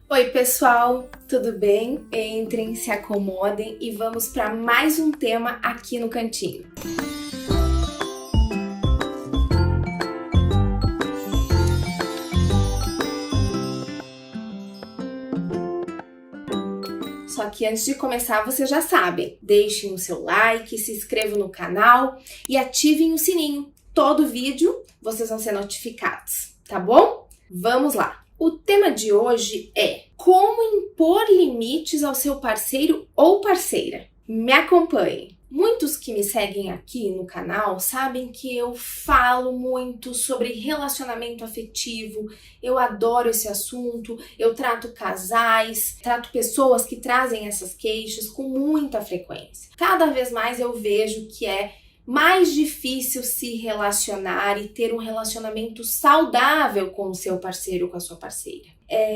Oi, pessoal, tudo bem? Entrem, se acomodem e vamos para mais um tema aqui no cantinho. Só que antes de começar, vocês já sabem, deixem o seu like, se inscrevam no canal e ativem o sininho. Todo vídeo vocês vão ser notificados, tá bom? Vamos lá! O tema de hoje é como impor limites ao seu parceiro ou parceira. Me acompanhem! Muitos que me seguem aqui no canal sabem que eu falo muito sobre relacionamento afetivo, eu adoro esse assunto, eu trato casais, trato pessoas que trazem essas queixas com muita frequência. Cada vez mais eu vejo que é mais difícil se relacionar e ter um relacionamento saudável com o seu parceiro ou com a sua parceira.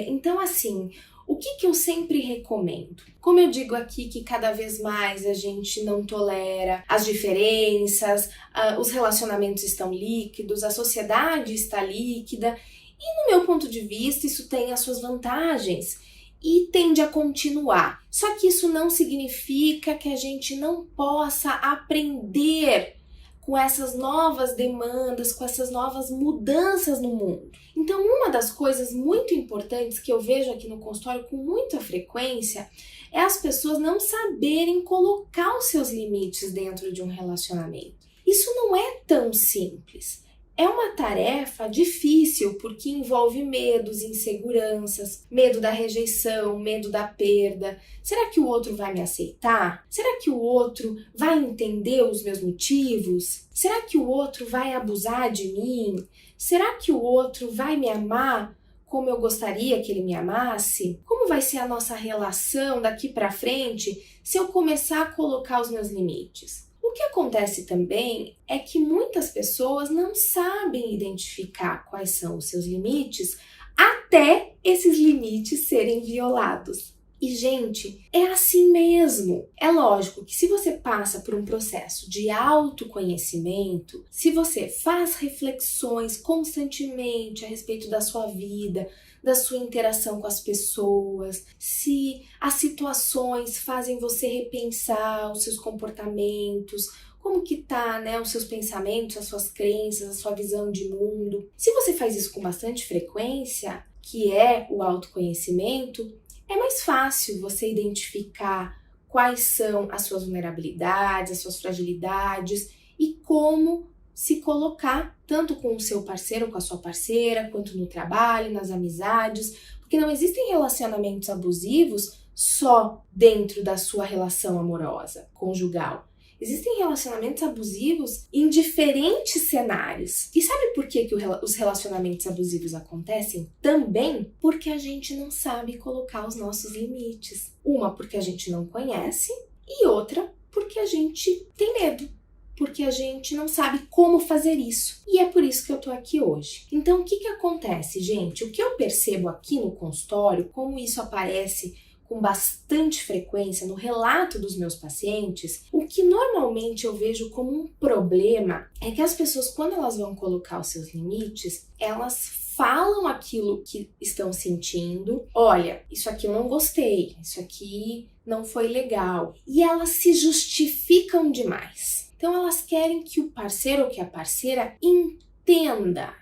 Então, assim, o que eu sempre recomendo? Como eu digo aqui que cada vez mais a gente não tolera as diferenças, os relacionamentos estão líquidos, a sociedade está líquida e, no meu ponto de vista, isso tem as suas vantagens e tende a continuar. Só que isso não significa que a gente não possa aprender com essas novas demandas, com essas novas mudanças no mundo. Então, uma das coisas muito importantes que eu vejo aqui no consultório com muita frequência é as pessoas não saberem colocar os seus limites dentro de um relacionamento. Isso não é tão simples. É uma tarefa difícil porque envolve medos, inseguranças, medo da rejeição, medo da perda. Será que o outro vai me aceitar? Será que o outro vai entender os meus motivos? Será que o outro vai abusar de mim? Será que o outro vai me amar como eu gostaria que ele me amasse? Como vai ser a nossa relação daqui para frente se eu começar a colocar os meus limites? O que acontece também é que muitas pessoas não sabem identificar quais são os seus limites até esses limites serem violados. E, gente, é assim mesmo. É lógico que se você passa por um processo de autoconhecimento, se você faz reflexões constantemente a respeito da sua vida, da sua interação com as pessoas, se as situações fazem você repensar os seus comportamentos, como que tá, né, os seus pensamentos, as suas crenças, a sua visão de mundo. Se você faz isso com bastante frequência, que é o autoconhecimento, é mais fácil você identificar quais são as suas vulnerabilidades, as suas fragilidades e como se colocar tanto com o seu parceiro ou com a sua parceira, quanto no trabalho, nas amizades, porque não existem relacionamentos abusivos só dentro da sua relação amorosa, conjugal. Existem relacionamentos abusivos em diferentes cenários. E sabe por que os relacionamentos abusivos acontecem? Também porque a gente não sabe colocar os nossos limites. Uma, porque a gente não conhece, e outra, porque a gente tem medo. Porque a gente não sabe como fazer isso. E é por isso que eu tô aqui hoje. Então, o que acontece, gente? O que eu percebo aqui no consultório, como isso aparece com bastante frequência no relato dos meus pacientes, o que normalmente eu vejo como um problema é que as pessoas, quando elas vão colocar os seus limites, elas falam aquilo que estão sentindo. Olha, isso aqui eu não gostei, isso aqui não foi legal. E elas se justificam demais. Então elas querem que o parceiro ou que a parceira entenda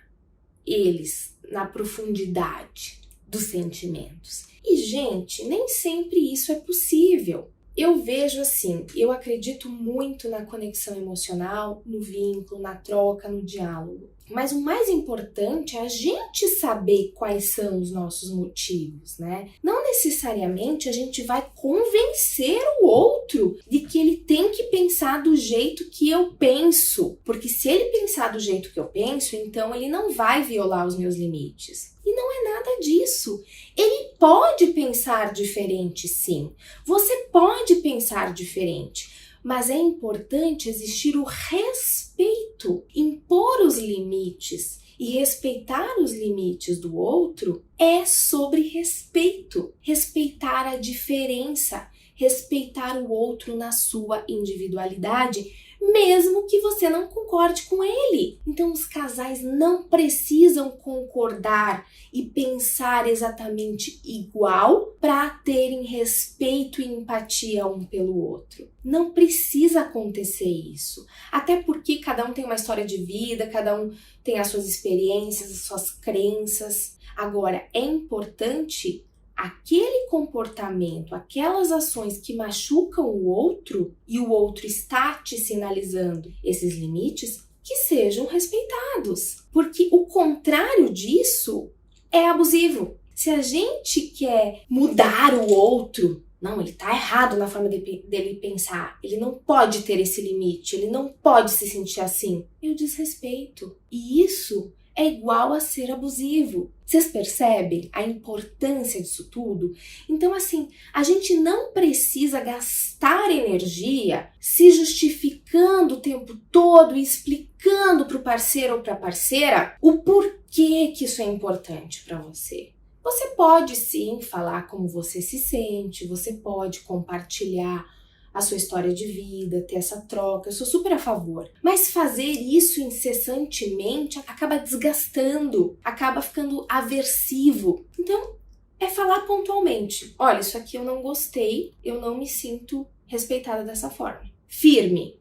eles na profundidade dos sentimentos. E, gente, nem sempre isso é possível. Eu vejo assim, eu acredito muito na conexão emocional, no vínculo, na troca, no diálogo. Mas o mais importante é a gente saber quais são os nossos motivos, né? Não necessariamente a gente vai convencer o outro de que ele tem que pensar do jeito que eu penso. Porque se ele pensar do jeito que eu penso, então ele não vai violar os meus limites. E não é nada disso. Ele pode pensar diferente, sim. Você pode pensar diferente. Mas é importante existir o respeito, impor os limites e respeitar os limites do outro é sobre respeito, respeitar a diferença, respeitar o outro na sua individualidade, mesmo que você não concorde com ele. Então, os casais não precisam concordar e pensar exatamente igual para terem respeito e empatia um pelo outro. Não precisa acontecer isso. Até porque cada um tem uma história de vida, cada um tem as suas experiências, as suas crenças. Agora, é importante aquele comportamento, aquelas ações que machucam o outro e o outro está te sinalizando esses limites, que sejam respeitados. Porque o contrário disso é abusivo. Se a gente quer mudar o outro, não, ele tá errado na forma dele pensar, ele não pode ter esse limite, ele não pode se sentir assim, eu desrespeito. E isso é igual a ser abusivo. Vocês percebem a importância disso tudo? Então, assim, a gente não precisa gastar energia se justificando o tempo todo e explicando para o parceiro ou para a parceira o porquê que isso é importante para você. Você pode sim falar como você se sente, você pode compartilhar a sua história de vida, ter essa troca, eu sou super a favor. Mas fazer isso incessantemente acaba desgastando, acaba ficando aversivo. Então, é falar pontualmente. Olha, isso aqui eu não gostei, eu não me sinto respeitada dessa forma. Firme,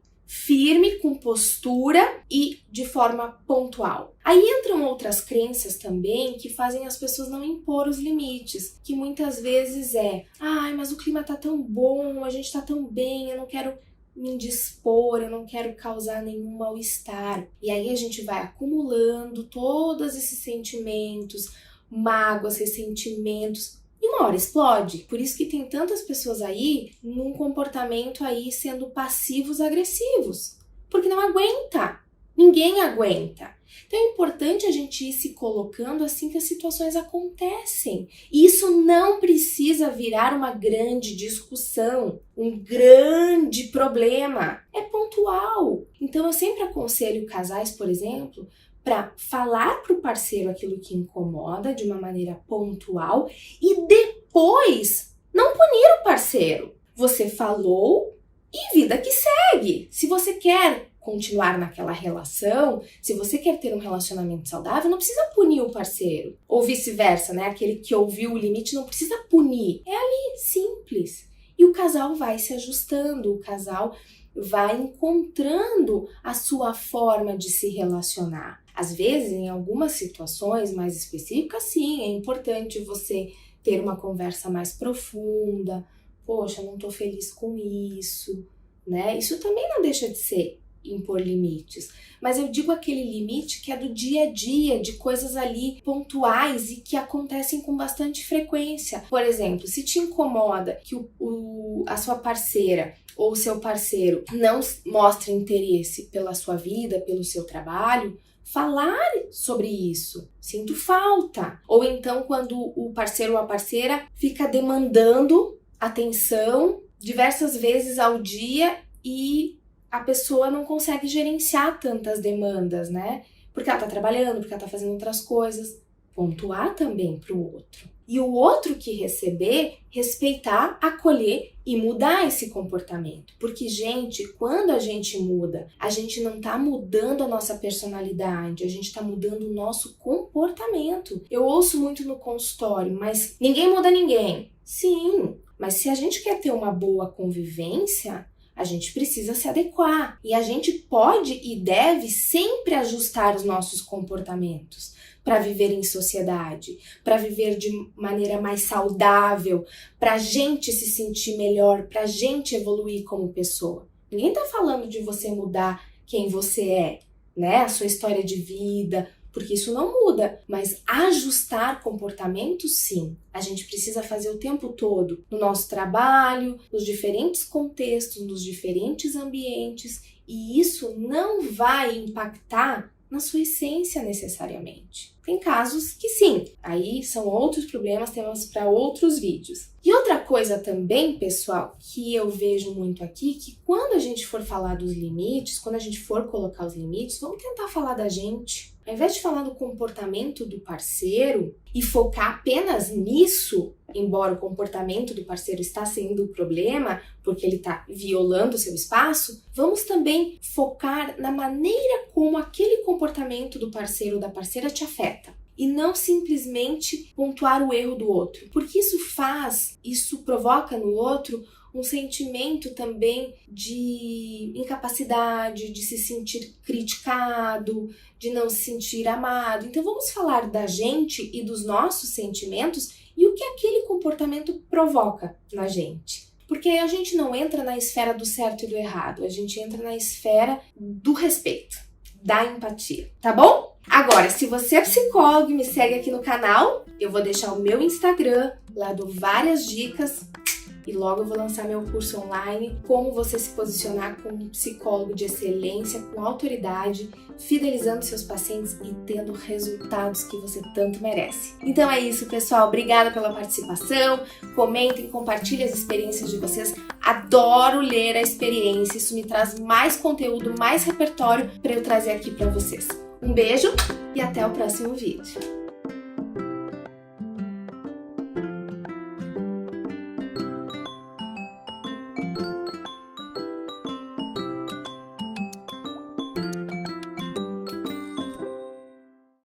com postura e de forma pontual. Aí entram outras crenças também que fazem as pessoas não impor os limites, que muitas vezes mas o clima tá tão bom, a gente tá tão bem, eu não quero me indispor, eu não quero causar nenhum mal-estar. E aí a gente vai acumulando todos esses sentimentos, mágoas, ressentimentos, e uma hora explode. Por isso que tem tantas pessoas aí num comportamento aí sendo passivos agressivos. Porque não aguenta. Ninguém aguenta. Então é importante a gente ir se colocando assim que as situações acontecem. E isso não precisa virar uma grande discussão, um grande problema. É pontual. Então eu sempre aconselho casais, por exemplo, para falar para o parceiro aquilo que incomoda de uma maneira pontual e depois não punir o parceiro. Você falou e vida que segue. Se você quer continuar naquela relação, se você quer ter um relacionamento saudável, não precisa punir o parceiro. Ou vice-versa, né? Aquele que ouviu o limite não precisa punir. É ali, simples. E o casal vai se ajustando, o casal vai encontrando a sua forma de se relacionar. Às vezes, em algumas situações mais específicas, sim, é importante você ter uma conversa mais profunda. Poxa, não tô feliz com isso, né? Isso também não deixa de ser impor limites. Mas eu digo aquele limite que é do dia a dia, de coisas ali pontuais e que acontecem com bastante frequência. Por exemplo, se te incomoda que a sua parceira ou o seu parceiro não mostre interesse pela sua vida, pelo seu trabalho, falar sobre isso. Sinto falta. Ou então quando o parceiro ou a parceira fica demandando atenção diversas vezes ao dia e a pessoa não consegue gerenciar tantas demandas, né? Porque ela tá trabalhando, porque ela tá fazendo outras coisas. Pontuar também pro outro. E o outro que receber, respeitar, acolher e mudar esse comportamento. Porque, gente, quando a gente muda, a gente não tá mudando a nossa personalidade, a gente tá mudando o nosso comportamento. Eu ouço muito no consultório, mas ninguém muda ninguém. Sim, mas se a gente quer ter uma boa convivência, a gente precisa se adequar. E a gente pode e deve sempre ajustar os nossos comportamentos para viver em sociedade, para viver de maneira mais saudável, para a gente se sentir melhor, para a gente evoluir como pessoa. Ninguém está falando de você mudar quem você é, né? A sua história de vida, porque isso não muda, mas ajustar comportamentos, sim. A gente precisa fazer o tempo todo, no nosso trabalho, nos diferentes contextos, nos diferentes ambientes, e isso não vai impactar na sua essência necessariamente. Tem casos que sim, aí são outros problemas, temos para outros vídeos. E outra coisa também, pessoal, que eu vejo muito aqui, que quando a gente for falar dos limites, quando a gente for colocar os limites, vamos tentar falar da gente. Ao invés de falar do comportamento do parceiro e focar apenas nisso, embora o comportamento do parceiro está sendo o problema, porque ele está violando o seu espaço, vamos também focar na maneira como aquele comportamento do parceiro ou da parceira te afeta. E não simplesmente pontuar o erro do outro, porque isso provoca no outro um sentimento também de incapacidade, de se sentir criticado, de não se sentir amado. Então vamos falar da gente e dos nossos sentimentos e o que aquele comportamento provoca na gente. Porque aí a gente não entra na esfera do certo e do errado, a gente entra na esfera do respeito, da empatia, tá bom? Agora, se você é psicólogo e me segue aqui no canal, eu vou deixar o meu Instagram, lá dou várias dicas. E logo eu vou lançar meu curso online, como você se posicionar como um psicólogo de excelência, com autoridade, fidelizando seus pacientes e tendo resultados que você tanto merece. Então é isso, pessoal. Obrigada pela participação. Comentem, compartilhem as experiências de vocês. Adoro ler a experiência. Isso me traz mais conteúdo, mais repertório para eu trazer aqui para vocês. Um beijo e até o próximo vídeo.